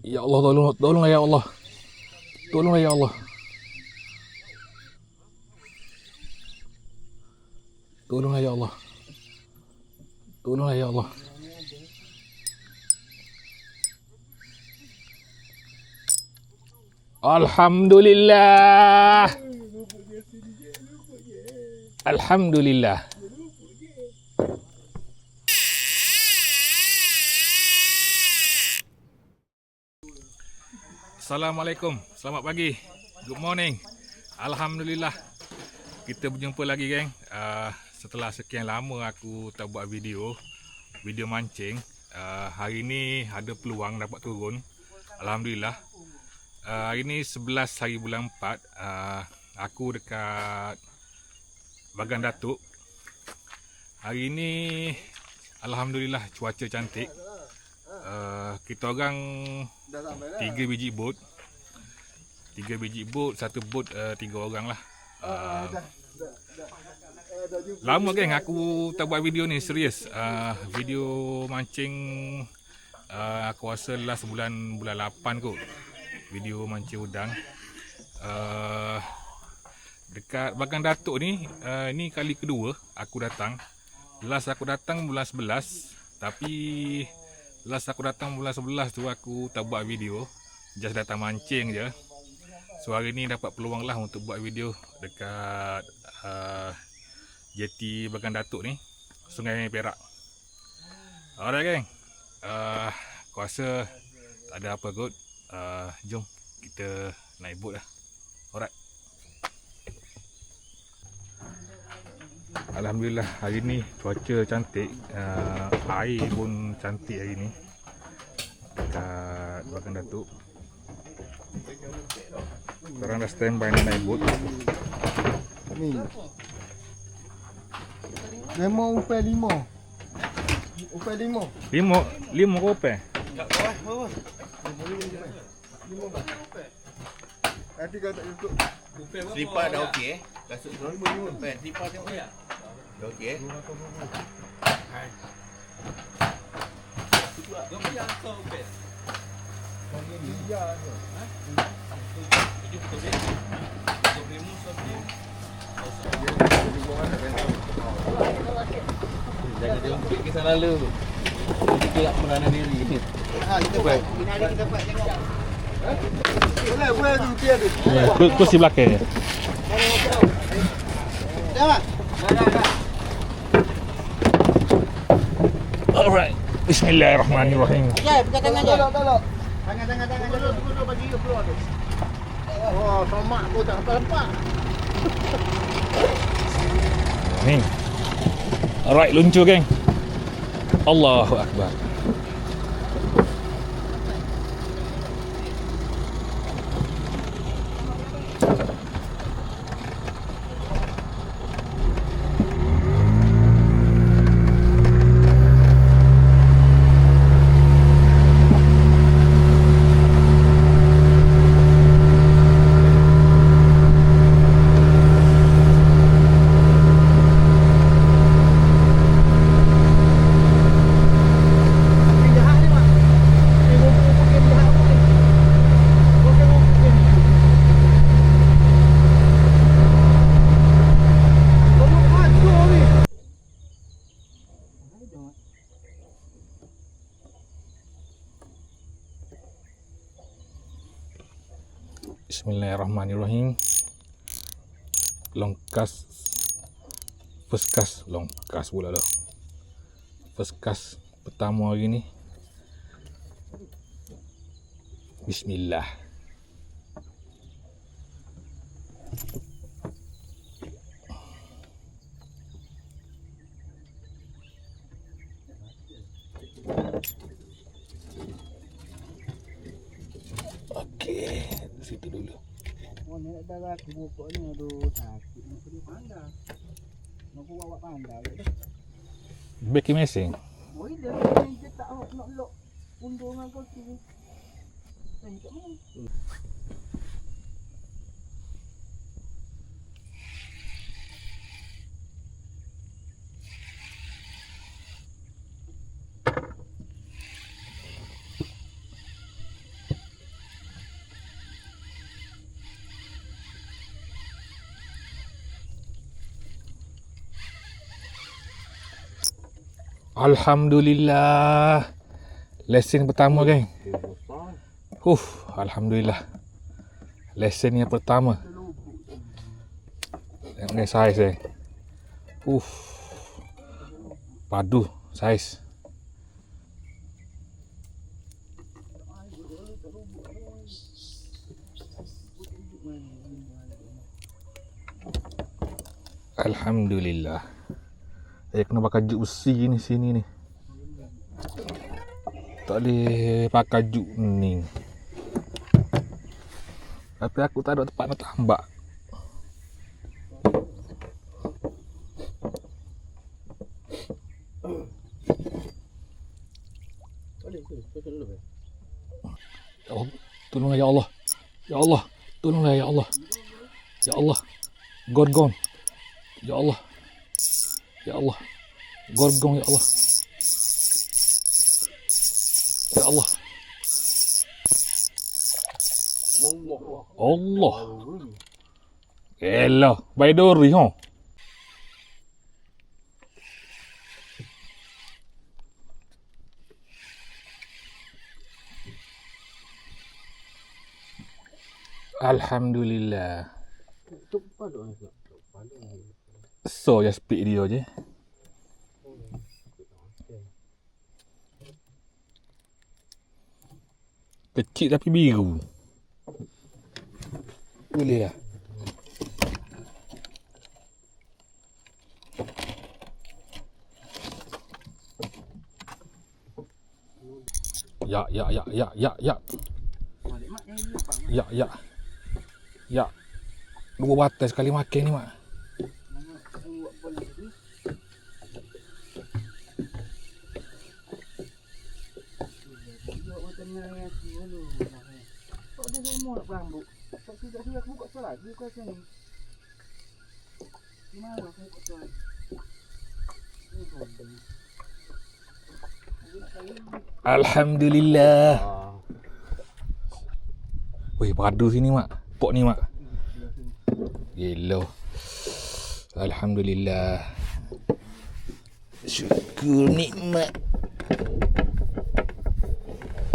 Ya Allah, tolong ya Allah. Tolong ya Allah. Tolong ya Allah. Tolong ya Allah. Alhamdulillah. Alhamdulillah. Assalamualaikum. Selamat pagi. Good morning. Alhamdulillah. Kita berjumpa lagi, geng. Setelah sekian lama aku tak buat video mancing. Hari ni ada peluang dapat turun. Alhamdulillah. Hari ni 11 hari bulan 4. Aku dekat Bagan Datuk. Hari ni alhamdulillah cuaca cantik. Kita orang 3 biji bot. 3 biji bot, satu bot 3 orang lah. Lama, geng, aku tak buat video ni, serius. Video mancing aku rasa last bulan 8 kot. Video mancing udang. Dekat Bagan Datuk ni, ni kali kedua aku datang. Last aku datang bulan 11. Tapi last aku datang bulan 11 tu aku tak buat video. Just datang mancing je. So hari ni dapat peluang lah untuk buat video dekat jeti Bagan Datuk ni, Sungai Perak. Alright, geng. Aku rasa tak ada apa kot. Jom kita naik bot lah. Alright. Alhamdulillah hari ni cuaca cantik. Air pun cantik hari ni dekat Bagan Datuk. Sekarang dah standby nak naik bot. Ni. Lemon upah 5. Upah 5. 5 kopi. Kat bawah. 5. Nanti kau tak cukup. Slipper dah okey Kasut tu 5. Slipper tengok ya. Dah okey Hai. Berapa yang kau bet? Kau ni dia tu. Ha? Tujuh betul bet. Kau berimu sampai. Jangan dia ambil kisah lalu tu. Kita tak merana diri. Kita buat. Ini hari kita buat tengok. Boleh tu dia tu. Kursi belakang je. Dah. Alright. Bismillahirrahmanirrahim. Okey, buka tangan je. Tolong. Tangan dulu bagi dia keluar tu. Oh, tomak pun tak nampak. Ni. Alright, luncur, geng. Allahu Akbar. Bismillahirrahmanirrahim. Longkas. First cast. Longkas pula dah. First cast pertama hari ni. Bismillah. Okey, situ dulu. Oh, ni dah aku buka ni aduh sakit nak pergi pandai. Nak bawa pandai dah. Beki mesing. Oh, dia tak nak lock undungan kau tu. Kat mana? Alhamdulillah. Lesen pertama geng. Alhamdulillah. Lesen yang pertama. Tengok ni saiz geng. Padu saiz. Alhamdulillah. Kena pakai juk besi ni sini ni. Tak boleh pakai juk ni. Tapi aku tak ada tempat nak tambak. Oh, tolonglah ya Allah. Ya Allah, tolonglah ya Allah. Ya Allah. Gorgon. Ya Allah. Ya Allah. Gorgon ya Allah. Ya Allah. Allah. Elah, baik dori ha. Alhamdulillah. So ya speed dia je. Kecil tapi biru. Boleh lah. Ya. Ya. Dua batas sekali makan ni, Mak. Alhamdulillah. Weh, padu sini, Mak. Pok ni, Mak. Gila. Alhamdulillah. Syukur nikmat.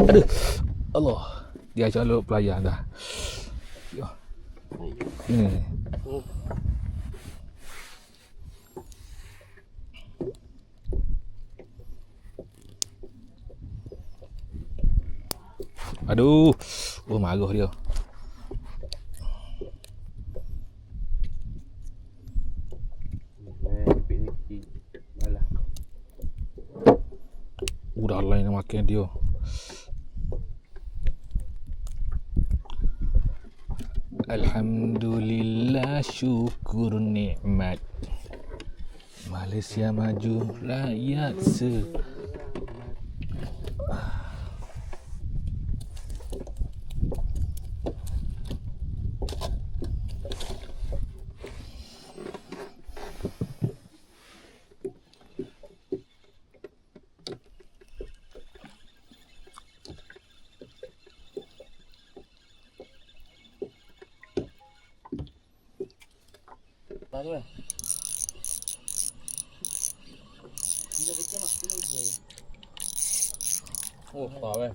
Aduh. Allah. Dia calon pelayan dah. Ya. Ini. Aduh. Oh, marah dia. Udah lain makan dia. Alhamdulillah, syukur nikmat. Malaysia maju, rakyat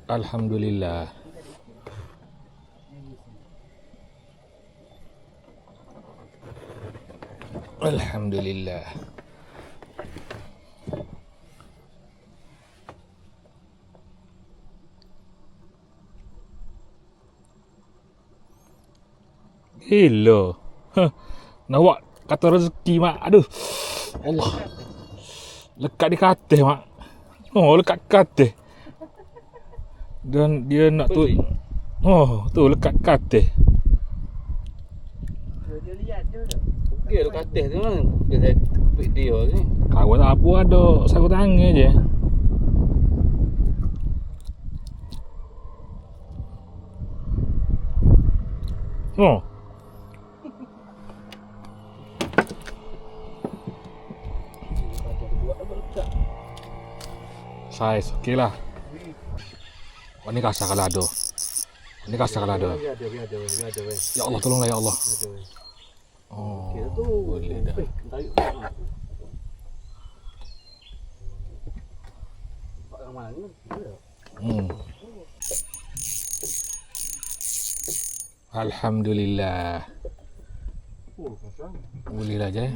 Alhamdulillah. Alhamdulillah. Hello. Nawak kata rezeki, Mak. Aduh. Allah. Lekat di katil, Mak. Oh, lekat katil. Dan dia nak tu. Oh, tu lekat katil. Dia lihat je. Okey lu katil tu kan. Dia tepik dia ni. Kau tak apa ada sarung tangan je. Oh. Saiz, okey lah. Oh, ni kasar kalau ada. Ni kasar kalau ada. Biar ada. Ya Allah, tolonglah ya Allah. Oh. Oh, boleh dah. Alhamdulillah. Boleh lah je.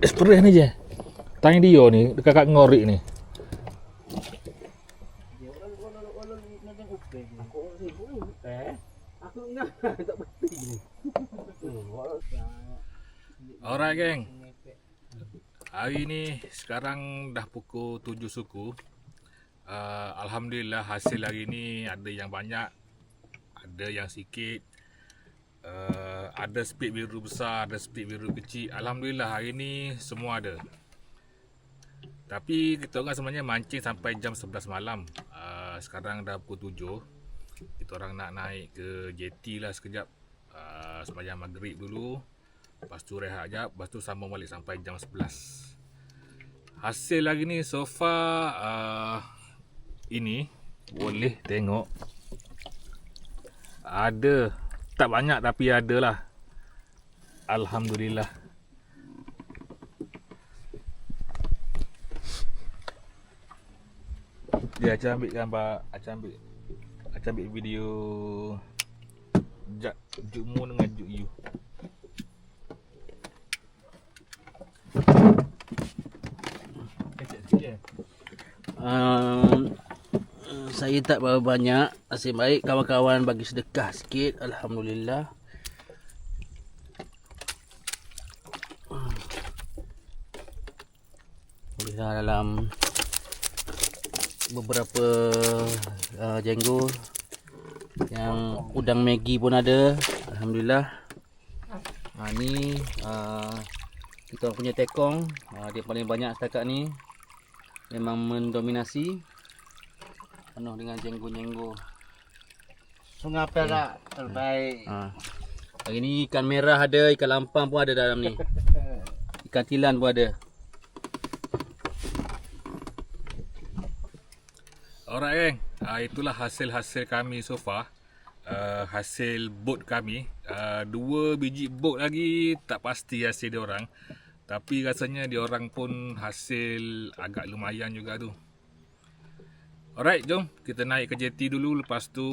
Spray ni je. Tanya dia ni dekat kat ngorik ni. Alright geng. Hari ni sekarang dah pukul 7 suku. Alhamdulillah hasil hari ni ada yang banyak, ada yang sikit. Ada spit biru besar, ada spit biru kecil. Alhamdulillah hari ni semua ada. Tapi kita orang sebenarnya mancing sampai jam 11 malam. Sekarang dah pukul 7. Kita orang nak naik ke JT lah sekejap. Sembahyang maghrib dulu. Lepas tu rehat sekejap. Lepas tu sambung balik sampai jam 11. Hasil hari ni so far ini boleh tengok. Ada. Tak banyak tapi ada lah. Alhamdulillah. Dia Acah ambil gambar, Acah ambil video Juk Mu dengan Juk Yu. Saya tak berapa banyak. Nasib baik kawan-kawan bagi sedekah sikit. Alhamdulillah. Bolehlah dalam beberapa jenggot. Yang udang Maggi pun ada. Alhamdulillah. Ni kita punya tekong. Dia paling banyak setakat ni. Memang mendominasi. Penuh dengan jenggot-jenggot. Sungai Perak terbaik. Hari ni ikan merah ada, ikan lampang pun ada dalam ni. Ikan tilan pun ada. Alright geng, itulah hasil-hasil kami so far. Hasil boat kami. 2 biji boat lagi tak pasti hasil dia orang. Tapi rasanya dia orang pun hasil agak lumayan juga tu. Alright, jom kita naik ke JT dulu. Lepas tu,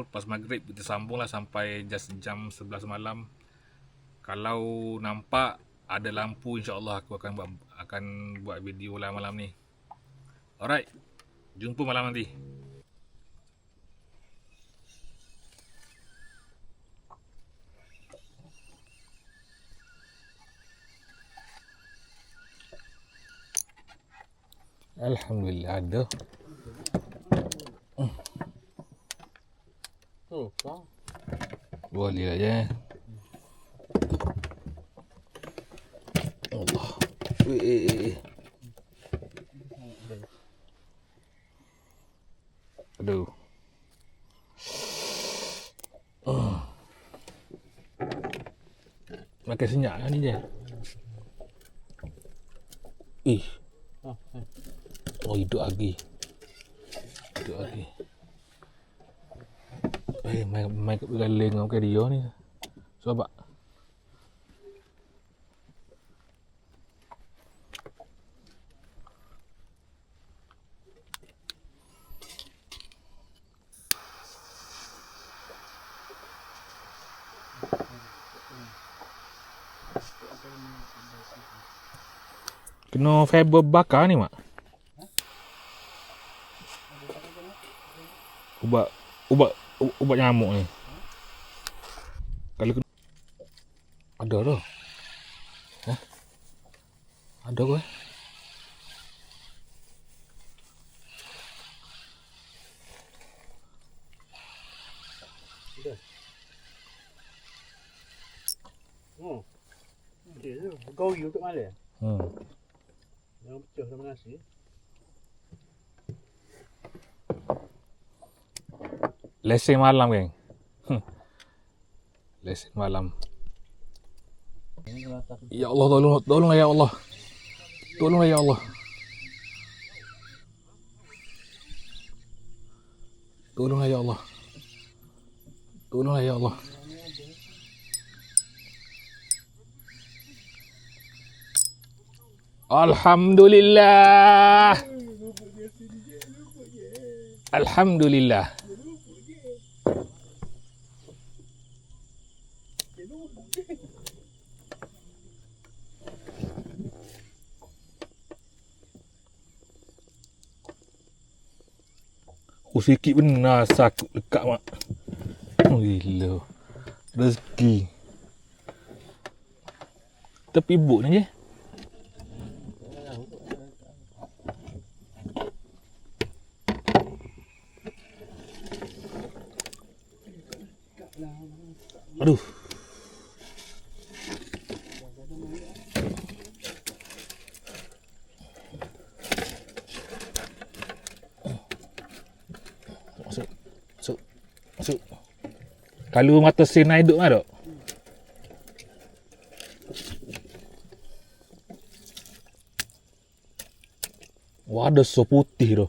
lepas maghrib kita sambung lah sampai jam 11 malam. Kalau nampak ada lampu, insyaAllah aku akan buat video lah malam ni. Alright, jumpa malam nanti. Alhamdulillah ada. Boleh lah je. Allah. Aduh. Makan senyap lah ni je. Oh, hidup lagi. Hidup lagi. Main kat begaling dengan dia ni. Sebab kena fiber bakar ni mak. Ubat nyamuk ni. Kalau ada dah. Ada ke? Kau YouTube mana? Yang pecah sama nasi. Lesen malam geng. Lesen malam. Ya Allah, tolong ya Allah. Tolong ya Allah. Tolonglah ya Allah. Tolonglah ya Allah. Alhamdulillah. Alhamdulillah. Oh, sikit benar sakut dekat mak. Oh, gila. Rezeki. Tepi buk ni je. Aduh. Masuk. Kalau mata senai duk kan tak? Wah, ada so putih tu.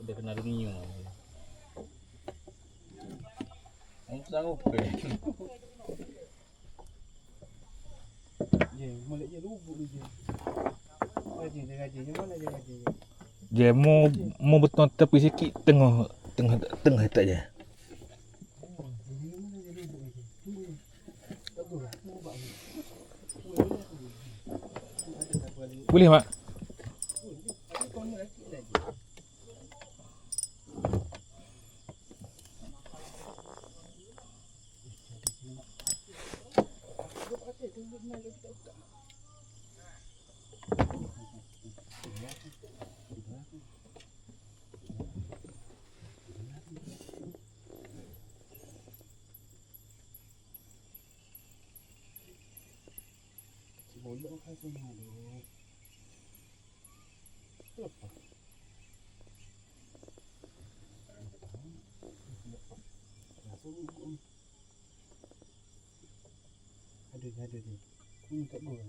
Dia kena dunia. Orang sanggup ke? Je, molek je lubuk je. Gaji mana je gaji. Je mau betul tepi sikit tengah tak je. Boleh mak? Bolok kan semua tu. Apa? Ada ni. Ini kat bawah.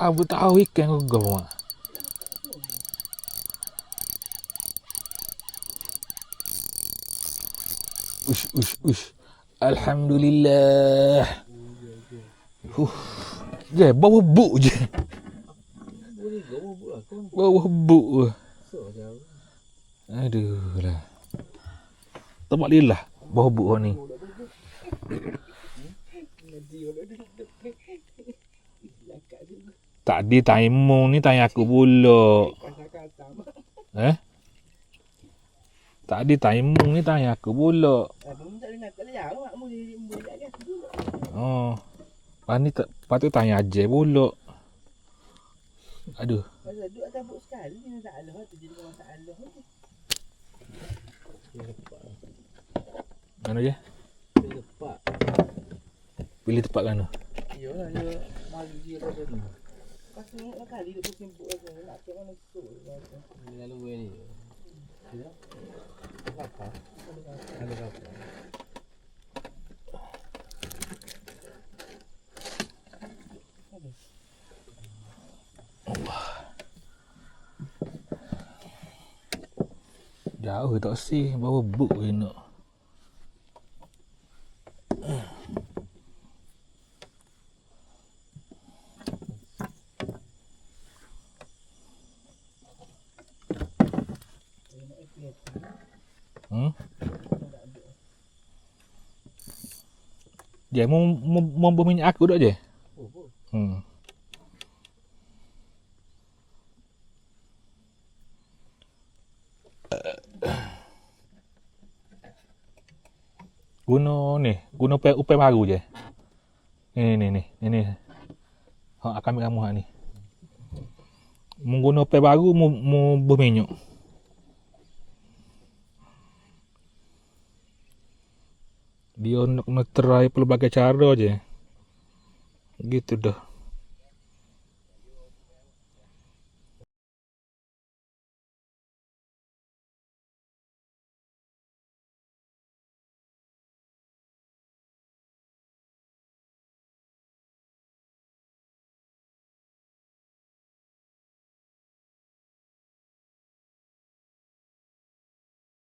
Tahu ikan kau gau mak. Ush. Alhamdulillah. Je, bau buk je. Bau buk. Aduh lah. Tempat lillah bau buk ni. Tadi taimung ni tanya aku pula. Tadi taimung ni tanya aku pula. Oh. Lepas ni patut tanya aje pula. Aduh. Duduk atas buk sekali ni tak alah tu jadi masalah tu. Mana je? Pilih tempat kan? Iyalah dia mari dia pada tu. Pas tengok kali dia pusing buk rasa nak tengok mana tu. Ni lalu ni. Jauh tak sih, bawa buk je nak. Dia mau berminyak aku dak je. Guna upai baru je. Ni. Hak akan ambil kamu hak ni. Menggunakan upai baru mau berminyak. Dia nak try pelbagai cara je. Gitu dah.